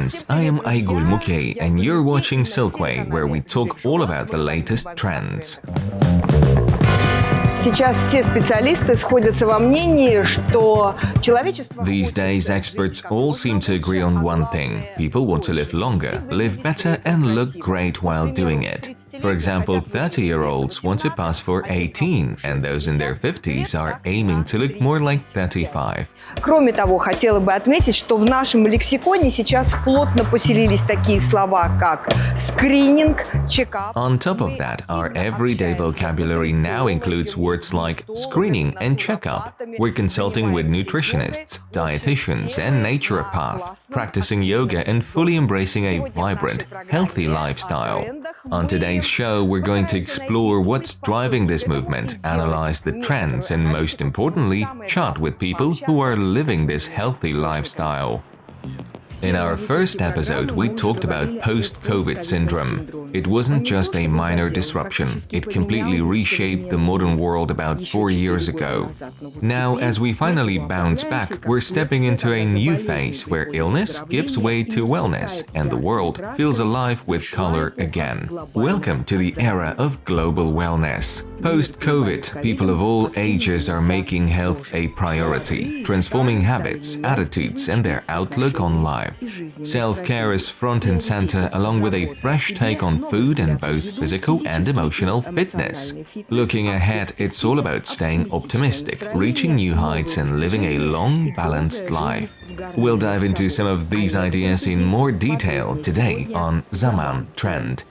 friends, I am Aigul Mukey and you're watching Silkway, where we talk all about the latest trends. Сейчас все специалисты сходятся во мнении, что человечество... These days, experts all seem to agree on one thing. People want to live longer, live better and look great while doing it. For example, 30-year-olds want to pass for 18, and those in their 50s are aiming to look more like 35. Кроме того, хотела бы отметить, что в нашем лексиконе сейчас плотно поселились такие слова, как скрининг, чекап. On top of that, our everyday vocabulary now includes words like screening and checkup. We're consulting with nutritionists, dietitians, and naturopaths, practicing yoga and fully embracing a vibrant, healthy lifestyle. On today's show, we're going to explore what's driving this movement, analyze the trends, and most importantly, chat with people who are living this healthy lifestyle. In our first episode, we talked about post-COVID syndrome. It wasn't just a minor disruption, it completely reshaped the modern world about 4 years ago. Now, as we finally bounce back, we're stepping into a new phase where illness gives way to wellness and the world feels alive with color again. Welcome to the era of global wellness. Post-COVID, people of all ages are making health a priority, transforming habits, attitudes, and their outlook on life. Self-care is front and center, along with a fresh take on food and both physical and emotional fitness. Looking ahead, it's all about staying optimistic, reaching new heights and living a long, balanced life. We'll dive into some of these ideas in more detail today on Zaman Trend.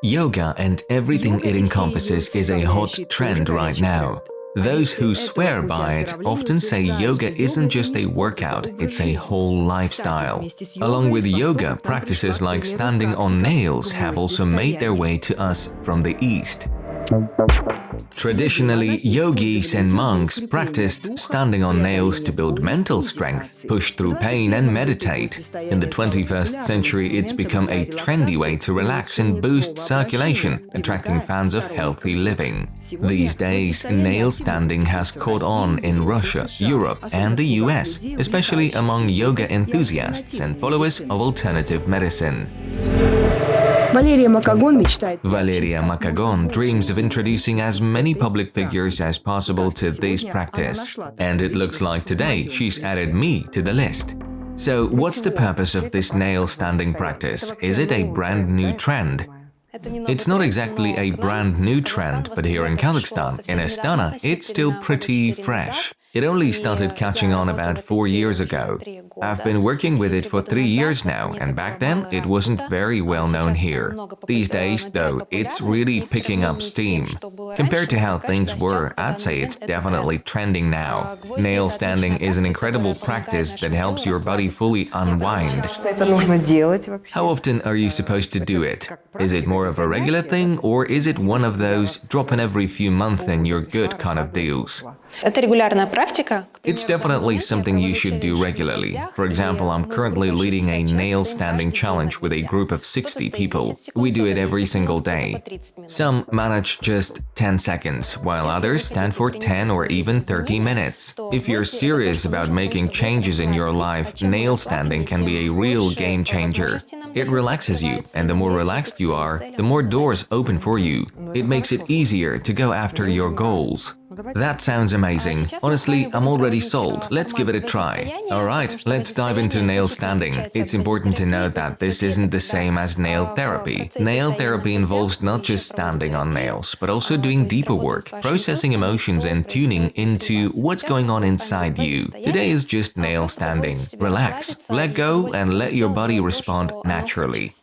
Yoga and everything it encompasses is a hot trend right now. Those who swear by it often say yoga isn't just a workout, it's a whole lifestyle. Along with yoga, practices like standing on nails have also made their way to us from the East. Traditionally, yogis and monks practiced standing on nails to build mental strength, push through pain and meditate. In the 21st century, it's become a trendy way to relax and boost circulation, attracting fans of healthy living. These days, nail standing has caught on in Russia, Europe, and the US, especially among yoga enthusiasts and followers of alternative medicine. Valeria Makagon dreams of introducing as many public figures as possible to this practice, and it looks like today she's added me to the list. So, what's the purpose of this nail standing practice? Is it a brand new trend? It's not exactly a brand new trend, but here in Kazakhstan, in Astana, it's still pretty fresh. It only started catching on about 4 years ago. I've been working with it for 3 years now, and back then it wasn't very well known here. These days, though, it's really picking up steam. Compared to how things were, I'd say it's definitely trending now. Nail standing is an incredible practice that helps your body fully unwind. How often are you supposed to do it? Is it more of a regular thing, or is it one of those drop in every few months and you're good kind of deals? It's definitely something you should do regularly. For example, I'm currently leading a nail standing challenge with a group of 60 people. We do it every single day. Some manage just 10 seconds, while others stand for 10 or even 30 minutes. If you're serious about making changes in your life, nail standing can be a real game changer. It relaxes you, and the more relaxed you are, the more doors open for you. It makes it easier to go after your goals. That sounds amazing. Honestly, I'm already sold. Let's give it a try. Alright, let's dive into nail standing. It's important to note that this isn't the same as nail therapy. Nail therapy involves not just standing on nails, but also doing deeper work, processing emotions and tuning into what's going on inside you. Today is just nail standing. Relax, let go, and let your body respond naturally.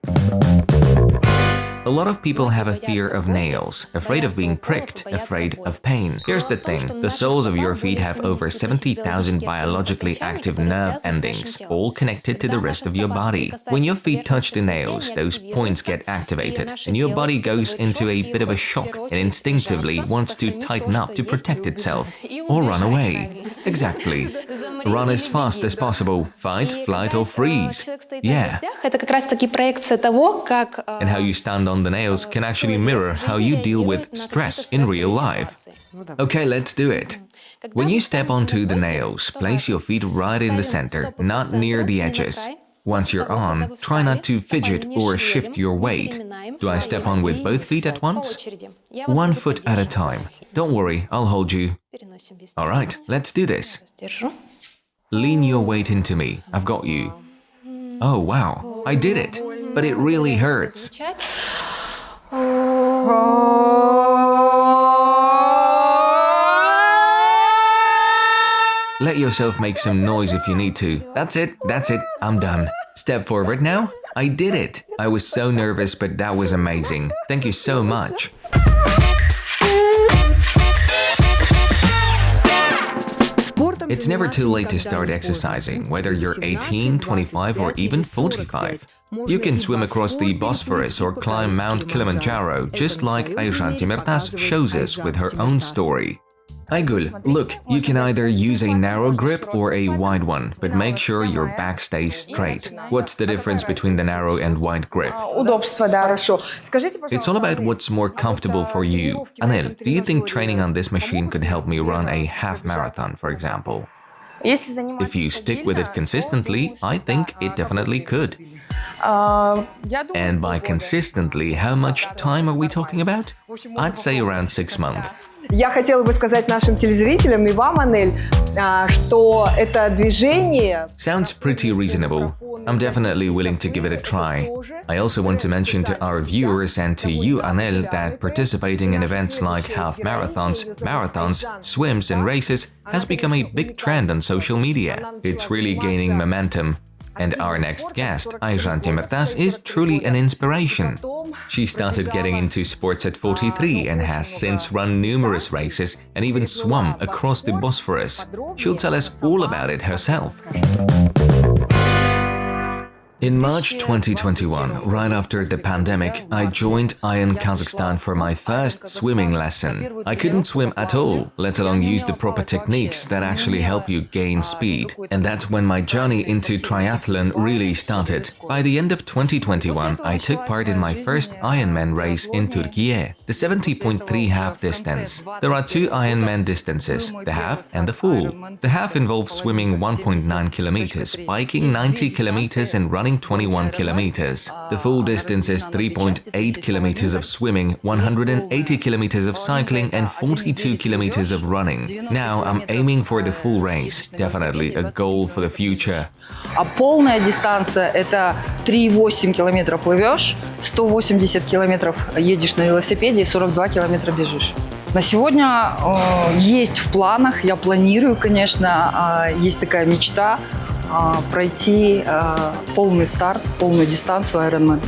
A lot of people have a fear of nails, afraid of being pricked, afraid of pain. Here's the thing, the soles of your feet have over 70,000 biologically active nerve endings, all connected to the rest of your body. When your feet touch the nails, those points get activated, and your body goes into a bit of a shock and instinctively wants to tighten up to protect itself, or run away. Exactly. Run as fast as possible, fight, flight, or freeze. Yeah. And how you stand on the nails can actually mirror how you deal with stress in real life. Okay, let's do it. When you step onto the nails, place your feet right in the center, not near the edges. Once you're on, try not to fidget or shift your weight. Do I step on with both feet at once? 1 foot at a time. Don't worry, I'll hold you. Alright, let's do this. Lean your weight into me, I've got you. Oh wow, I did it, but it really hurts. Let yourself make some noise if you need to. That's it, I'm done. Step forward now. I did it. I was so nervous, but that was amazing. Thank you so much. It's never too late to start exercising, whether you're 18, 25 or even 45. You can swim across the Bosphorus or climb Mount Kilimanjaro, just like Ayjan Temirtas shows us with her own story. Aygul, look, you can either use a narrow grip or a wide one, but make sure your back stays straight. What's the difference between the narrow and wide grip? It's all about what's more comfortable for you. Anel, do you think training on this machine could help me run a half marathon, for example? If you stick with it consistently, I think it definitely could. And by consistently, how much time are we talking about? I'd say around 6 months. Я хотела бы сказать нашим телезрителям и вам, Анель, что это движение... Sounds pretty reasonable. I'm definitely willing to give it a try. I also want to mention to our viewers and to you, Anel, that participating in events like half marathons, swims and races has become a big trend on social media. It's really gaining momentum. And our next guest, Ayjan Temirtas, is truly an inspiration. She started getting into sports at 43 and has since run numerous races and even swum across the Bosphorus. She'll tell us all about it herself. In March 2021, right after the pandemic, I joined Iron Kazakhstan for my first swimming lesson. I couldn't swim at all, let alone use the proper techniques that actually help you gain speed. And that's when my journey into triathlon really started. By the end of 2021, I took part in my first Ironman race in Turkey, the 70.3 half distance. There are 2 Ironman distances, the half and the full. The half involves swimming 1.9 kilometers, biking 90 kilometers and running 21 kilometers. The full distance is 3.8 kilometers of swimming, 180 kilometers of cycling and 42 kilometers of running. Now I'm aiming for the full race, definitely a goal for the future. А полная дистанция – это 3,8 километра плывешь, 180 километров едешь на велосипеде и 42 километра бежишь. На сегодня есть в планах, я планирую, конечно, есть такая мечта пройти полный старт, полную дистанцию Ironman.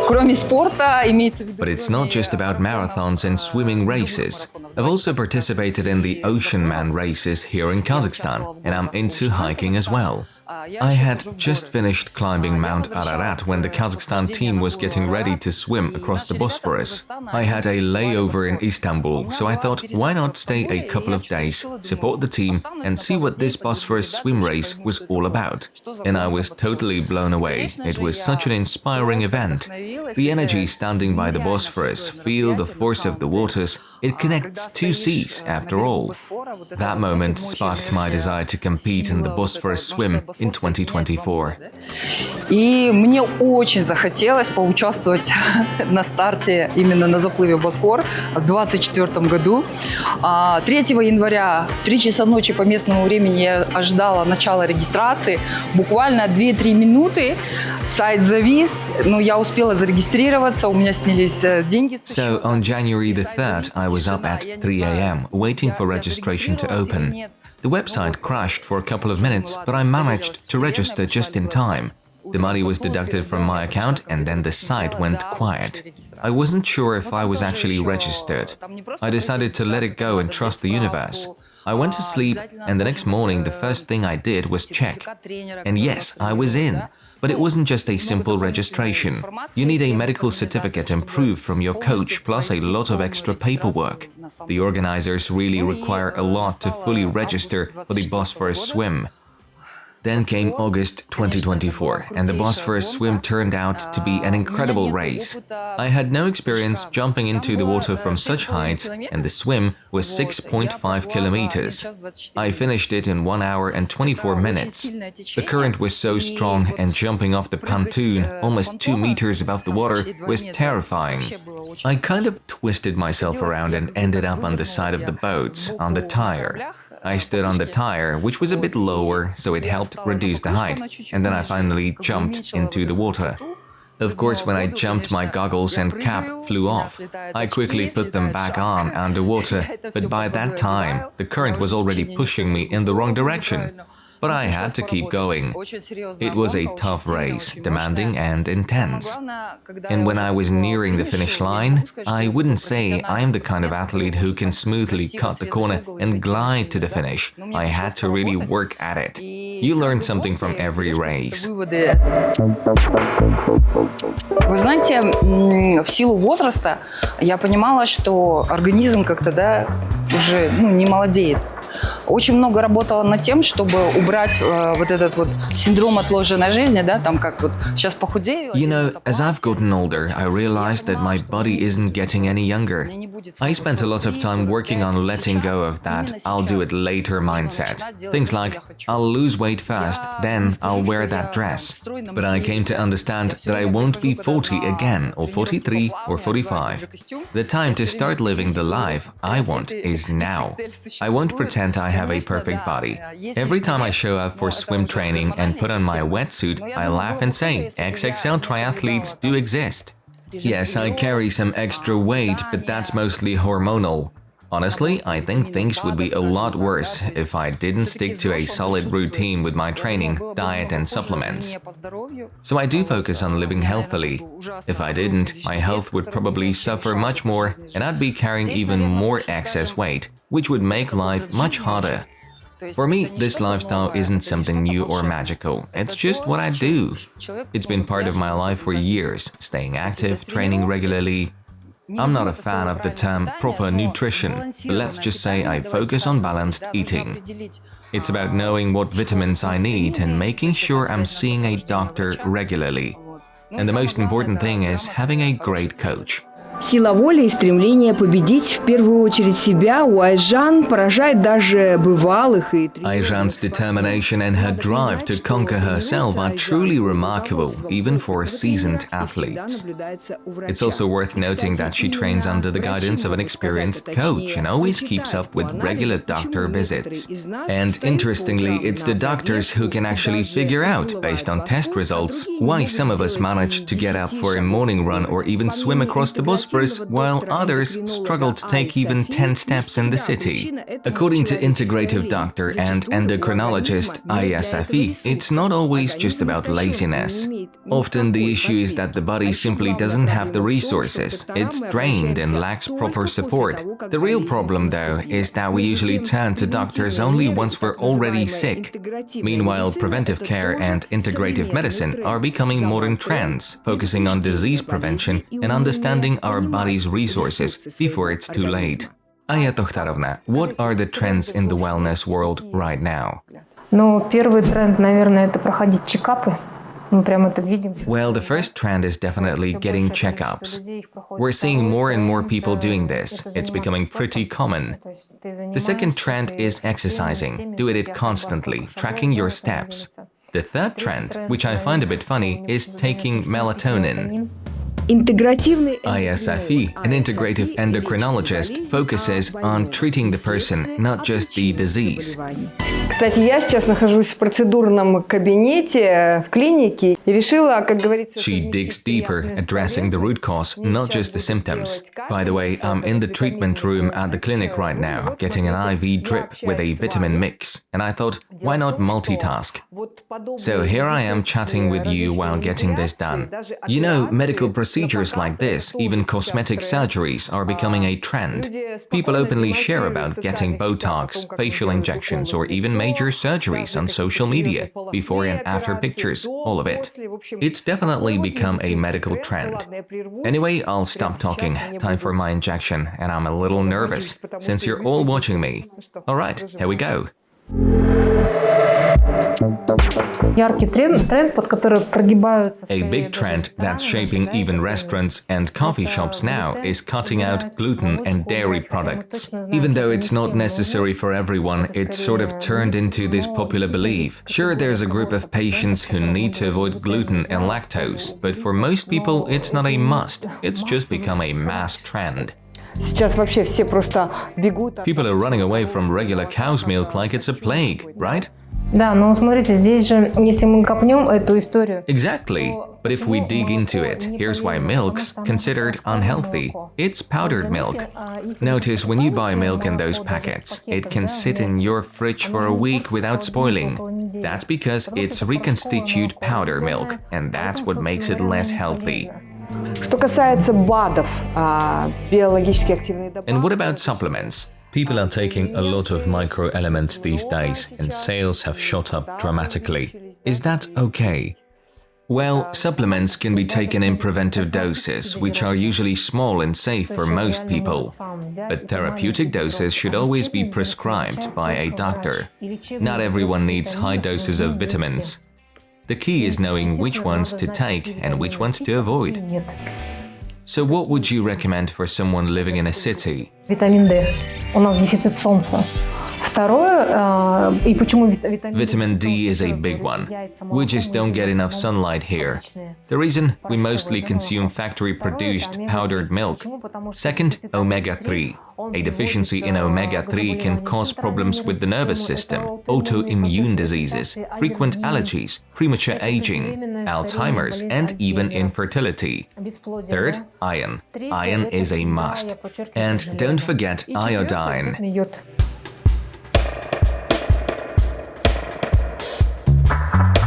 Кроме спорта, имеется в виду... But it's not just about marathons and swimming races. I've also participated in the Ocean Man races here in Kazakhstan, and I'm into hiking as well. I had just finished climbing Mount Ararat when the Kazakhstan team was getting ready to swim across the Bosphorus. I had a layover in Istanbul, so I thought, why not stay a couple of days, support the team, and see what this Bosphorus swim race was all about. And I was totally blown away. It was such an inspiring event. The energy standing by the Bosphorus, feel the force of the waters. It connects 2 seas, after all. That moment sparked my desire to compete in the Bosphorus swim in 2024. И мне очень захотелось поучаствовать на старте, именно на заплыве Босфор в 2024 году. 3 января в 3 часа ночи по местному времени я ожидала начала регистрации. Буквально 2-3 минуты, сайт завис, но я успела зарегистрироваться, у меня снялись деньги. So on January the 3rd, I was up at 3 a.m. waiting for registration to open. The website crashed for a couple of minutes, but I managed to register just in time. The money was deducted from my account and then the site went quiet. I wasn't sure if I was actually registered. I decided to let it go and trust the universe. I went to sleep and the next morning the first thing I did was check. And yes, I was in. But it wasn't just a simple registration. You need a medical certificate and proof from your coach, plus a lot of extra paperwork. The organizers really require a lot to fully register for the Bosphorus swim. Then came August 2024, and the Bosphorus swim turned out to be an incredible race. I had no experience jumping into the water from such heights, and the swim was 6.5 kilometers. I finished it in 1 hour and 24 minutes. The current was so strong, and jumping off the pontoon, almost 2 meters above the water, was terrifying. I kind of twisted myself around and ended up on the side of the boat, on the tire. I stood on the tire, which was a bit lower, so it helped reduce the height, and then I finally jumped into the water. Of course, when I jumped, my goggles and cap flew off. I quickly put them back on underwater, but by that time, the current was already pushing me in the wrong direction. But I had to keep going. It was a tough race, demanding and intense. And when I was nearing the finish line, I wouldn't say I am the kind of athlete who can smoothly cut the corner and glide to the finish. I had to really work at it. You learn something from every race. Вы знаете, в силу возраста я понимала, что организм как-то, уже не молодеет. Очень много работала над тем, чтобы убрать вот этот вот синдром отложенной жизни, там как вот сейчас похудею. You know, as I've gotten older, I realized that my body isn't getting any younger. I spent a lot of time working on letting go of that I'll do it later mindset. Things like, I'll lose weight first, then I'll wear that dress. But I came to understand that I won't be 40 again, or 43, or 45. The time to start living the life I want is now. I won't pretend I have a perfect body. Every time I show up for swim training and put on my wetsuit, I laugh and say, XXL triathletes do exist. Yes, I carry some extra weight, but that's mostly hormonal. Honestly, I think things would be a lot worse if I didn't stick to a solid routine with my training, diet and supplements. So I do focus on living healthily. If I didn't, my health would probably suffer much more and I'd be carrying even more excess weight, which would make life much harder. For me, this lifestyle isn't something new or magical, it's just what I do. It's been part of my life for years, staying active, training regularly. I'm not a fan of the term proper nutrition, but let's just say I focus on balanced eating. It's about knowing what vitamins I need and making sure I'm seeing a doctor regularly. And the most important thing is having a great coach. Сила воли и стремление победить в первую очередь себя у Айжан поражает даже бывалых и Aijan's determination and her drive to conquer herself are truly remarkable, even for seasoned athletes. It's also worth noting that she trains under the guidance of an experienced coach and always keeps up with regular doctor visits. And interestingly, it's the doctors who can actually figure out, based on test results, why some of us manage to get up for a morning run or even swim across the Bosphorus, while others struggle to take even 10 steps in the city. According to integrative doctor and endocrinologist Aya Safi, it's not always just about laziness. Often the issue is that the body simply doesn't have the resources, it's drained and lacks proper support. The real problem, though, is that we usually turn to doctors only once we're already sick. Meanwhile, preventive care and integrative medicine are becoming modern trends, focusing on disease prevention and understanding our body's resources before it's too late. Aya Tokhtarovna, what are the trends in the wellness world right now? Первый тренд, наверное, это проходить чекапы. Well, the first trend is definitely getting checkups. We're seeing more and more people doing this. It's becoming pretty common. The second trend is exercising. Do it constantly, tracking your steps. The third trend, which I find a bit funny, is taking melatonin. Aya Safi, an integrative endocrinologist, focuses on treating the person, not just the disease. Кстати, я сейчас нахожусь в процедурном кабинете в клинике и решила, как говорится... She digs deeper, addressing the root cause, not just the symptoms. By the way, I'm in the treatment room at the clinic right now, getting an IV drip with a vitamin mix, and I thought, why not multitask? So here I am chatting with you while getting this done. You know, medical procedures like this, even cosmetic surgeries, are becoming a trend. People openly share about getting Botox, facial injections, or even major surgeries on social media, before and after pictures, all of it. It's definitely become a medical trend. Anyway, I'll stop talking. Time for my injection, and I'm a little nervous, since you're all watching me. Alright, here we go. Яркий тренд, под который прогибаются. A big trend that's shaping even restaurants and coffee shops now is cutting out gluten and dairy products. Even though it's not necessary for everyone, it's sort of turned into this popular belief. Sure, there's a group of patients who need to avoid gluten and lactose, but for most people, it's not a must. It's just become a mass trend. People are running away from regular cow's milk like it's a plague, right? Да, но смотрите, здесь же, если мы копнем эту историю... Exactly. But if we dig into it, here's why milk's considered unhealthy. It's powdered milk. Notice when you buy milk in those packets, it can sit in your fridge for a week without spoiling. That's because it's reconstituted powder milk, and that's what makes it less healthy. And what about supplements? People are taking a lot of micro-elements these days, and sales have shot up dramatically. Is that okay? Well, supplements can be taken in preventive doses, which are usually small and safe for most people. But therapeutic doses should always be prescribed by a doctor. Not everyone needs high doses of vitamins. The key is knowing which ones to take and which ones to avoid. So what would you recommend for someone living in a city? Витамин D. У нас дефицит солнца. Второе, и почему Vitamin D is a big one. We just don't get enough sunlight here. The reason? We mostly consume factory-produced powdered milk. Second, omega-3. A deficiency in omega-3 can cause problems with the nervous system, autoimmune diseases, frequent allergies, premature aging, Alzheimer's, and even infertility. Third, iron. Iron is a must. And don't forget iodine.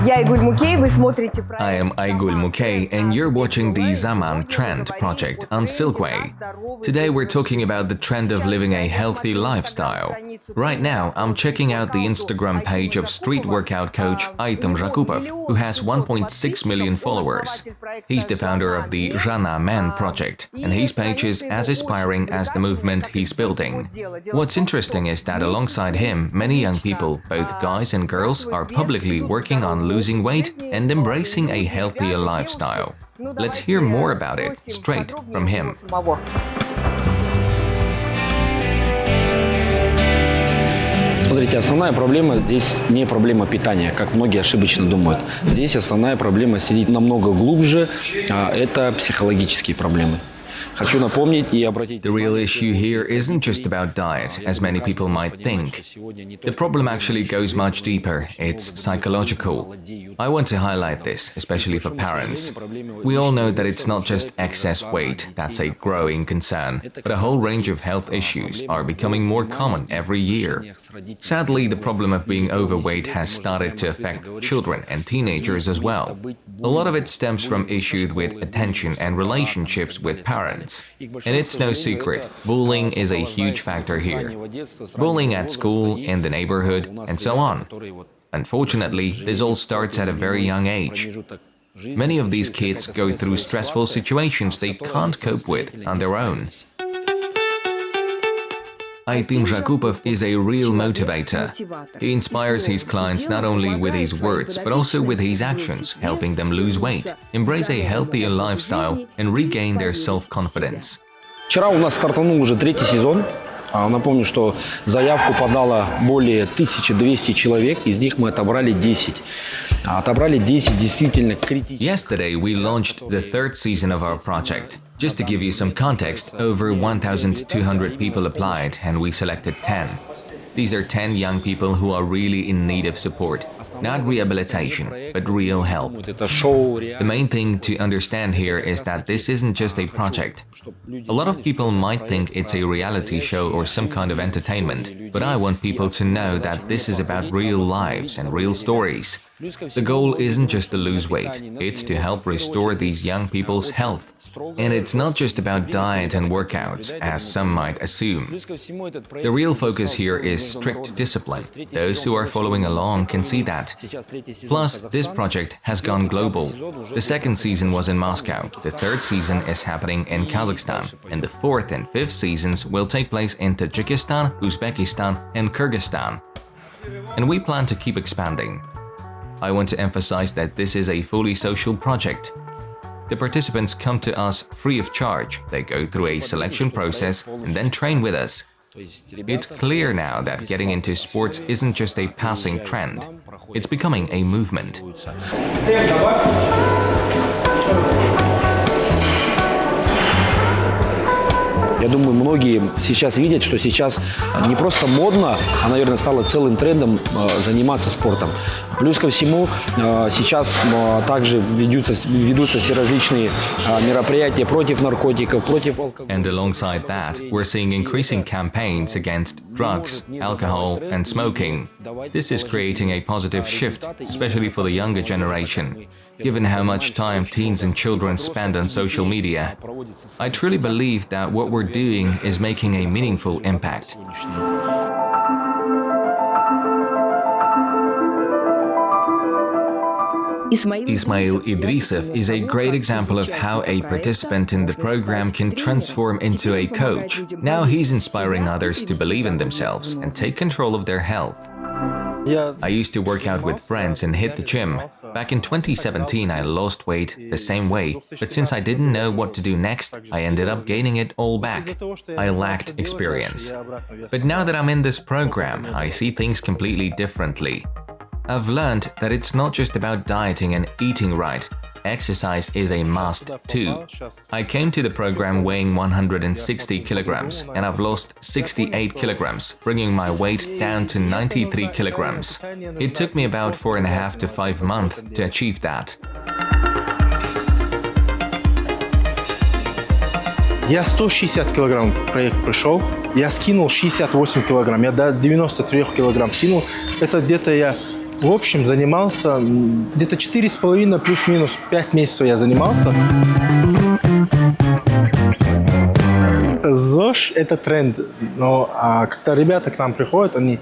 I am Aygul Mukey, and you're watching the Zaman Trend project on Silkway. Today we're talking about the trend of living a healthy lifestyle. Right now, I'm checking out the Instagram page of street workout coach Aytim Zhakupov, who has 1.6 million followers. He's the founder of the Rana Man project, and his page is as inspiring as the movement he's building. What's interesting is that alongside him, many young people, both guys and girls, are publicly working on losing weight and embracing a healthier lifestyle. Let's hear more about it straight from him. Смотрите, основная проблема здесь не проблема питания, как многие ошибочно думают. Здесь основная проблема сидит намного глубже, это психологические проблемы. The real issue here isn't just about diet, as many people might think. The problem actually goes much deeper. It's psychological. I want to highlight this, especially for parents. We all know that it's not just excess weight that's a growing concern, but a whole range of health issues are becoming more common every year. Sadly, the problem of being overweight has started to affect children and teenagers as well. A lot of it stems from issues with attention and relationships with parents. And it's no secret, bullying is a huge factor here. Bullying at school, in the neighborhood, and so on. Unfortunately, this all starts at a very young age. Many of these kids go through stressful situations they can't cope with on their own. Aytim Zhakupov is a real motivator. He inspires his clients not only with his words, but also with his actions, helping them lose weight, embrace a healthier lifestyle, and regain their self-confidence. Вчера у нас стартанул уже третий сезон. Напомню, что заявку подало более 1200 человек, из них мы отобрали 10. Отобрали 10 действительно критических. Yesterday we launched the third season of our project. Just to give you some context, over 1,200 people applied and we selected 10. These are 10 young people who are really in need of support. Not rehabilitation, but real help. The main thing to understand here is that this isn't just a project. A lot of people might think it's a reality show or some kind of entertainment, but I want people to know that this is about real lives and real stories. The goal isn't just to lose weight, it's to help restore these young people's health. And it's not just about diet and workouts, as some might assume. The real focus here is strict discipline. Those who are following along can see that. Plus, this project has gone global. The second season was in Moscow, the third season is happening in Kazakhstan, and the fourth and fifth seasons will take place in Tajikistan, Uzbekistan, and Kyrgyzstan. and we plan to keep expanding. I want to emphasize that this is a fully social project. The participants come to us free of charge. They go through a selection process and then train with us. It's clear now that getting into sports isn't just a passing trend. It's becoming a movement. Я думаю, многие сейчас видят, что сейчас не просто модно, а, наверное, стало целым трендом заниматься спортом. Плюс ко всему, сейчас также ведутся все различные мероприятия против наркотиков, против алкоголя. And alongside that, we're seeing increasing campaigns against drugs, alcohol, and smoking. This is creating a positive shift, especially for the younger generation. Given how much time teens and children spend on social media, I truly believe that what we're doing is making a meaningful impact. Ismail Idrisov is a great example of how a participant in the program can transform into a coach. Now he's inspiring others to believe in themselves and take control of their health. I used to work out with friends and hit the gym. Back in 2017, I lost weight the same way, but since I didn't know what to do next, I ended up gaining it all back. I lacked experience. But now that I'm in this program, I see things completely differently. I've learned that it's not just about dieting and eating right. Exercise is a must too. I came to the program weighing 160 kilograms and I've lost 68 kilograms, bringing my weight down to 93 kilograms. It took me about 4.5 to 5 months to achieve that. Я 160 килограмм проект пришел, я скинул 68 килограмм, я до 93 килограмм скинул. Это где-то я в общем занимался где-то 4,5 плюс-минус 5 месяцев я занимался. ЗОЖ – это тренд, но когда ребята к нам приходят, они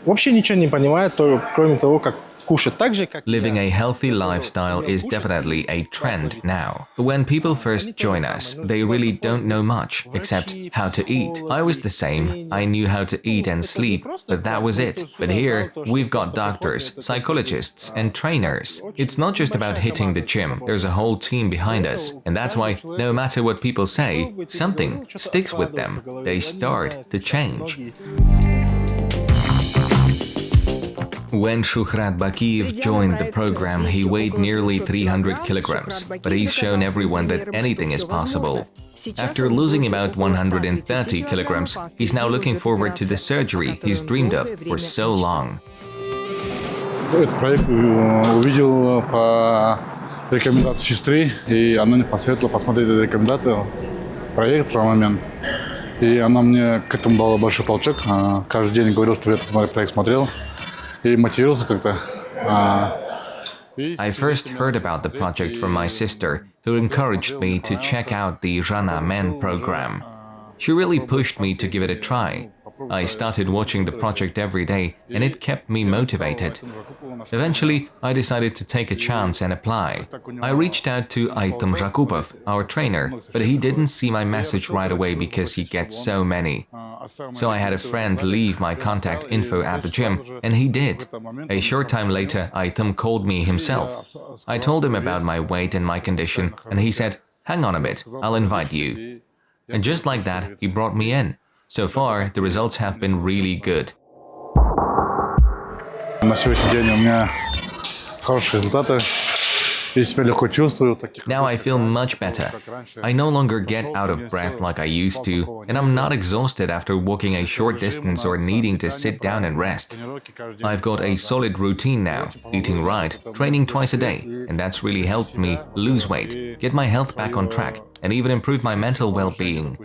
вообще ничего не понимают, кроме того, как кушать так же, как Living a healthy lifestyle is definitely a trend now. When people first join us, they really don't know much, except how to eat. I was the same. I knew how to eat and sleep, but that was it. But here, we've got doctors, psychologists, and trainers. It's not just about hitting the gym. There's a whole team behind us. And that's why, no matter what people say, something sticks with them. They start to change. When Shuhrat Bakiyev joined the program, he weighed nearly 300 kilograms, but he's shown everyone that anything is possible. After losing about 130 kilograms, he's now looking forward to the surgery he's dreamed of for so long. Этот проект увидел по рекомендации сестры, и она мне посоветовала посмотреть этот рекомендацию, проект в момент. И она мне к этому дала большой толчок. Каждый день говорил, что я этот проект смотрел. I first heard about the project from my sister, who encouraged me to check out the Jana Men program. She really pushed me to give it a try. I started watching the project every day, and it kept me motivated. Eventually, I decided to take a chance and apply. I reached out to Aitam Zakupov, our trainer, but he didn't see my message right away because he gets so many. So I had a friend leave my contact info at the gym, and he did. A short time later, Aitam called me himself. I told him about my weight and my condition, and he said, "Hang on a bit, I'll invite you." And just like that, he brought me in. So far, the results have been really good. На сегодняшний день у меня хорошие результаты. Я себя легко чувствую. Now I feel much better. I no longer get out of breath like I used to, and I'm not exhausted after walking a short distance or needing to sit down and rest. I've got a solid routine now, eating right, training twice a day, and that's really helped me lose weight, get my health back on track, and even improve my mental well-being.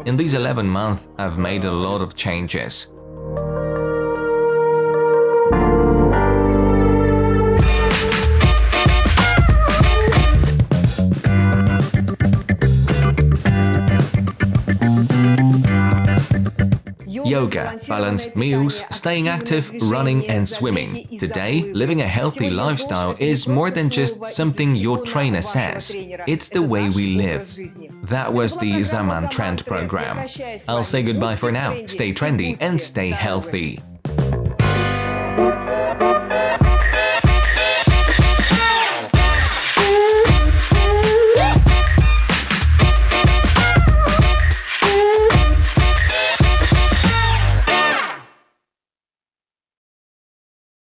In these 11 months, I've made a lot of changes. Yoga, balanced meals, staying active, running and swimming. Today, living a healthy lifestyle is more than just something your trainer says. It's the way we live. That was the Zaman Trend program. I'll say goodbye for now. Stay trendy and stay healthy.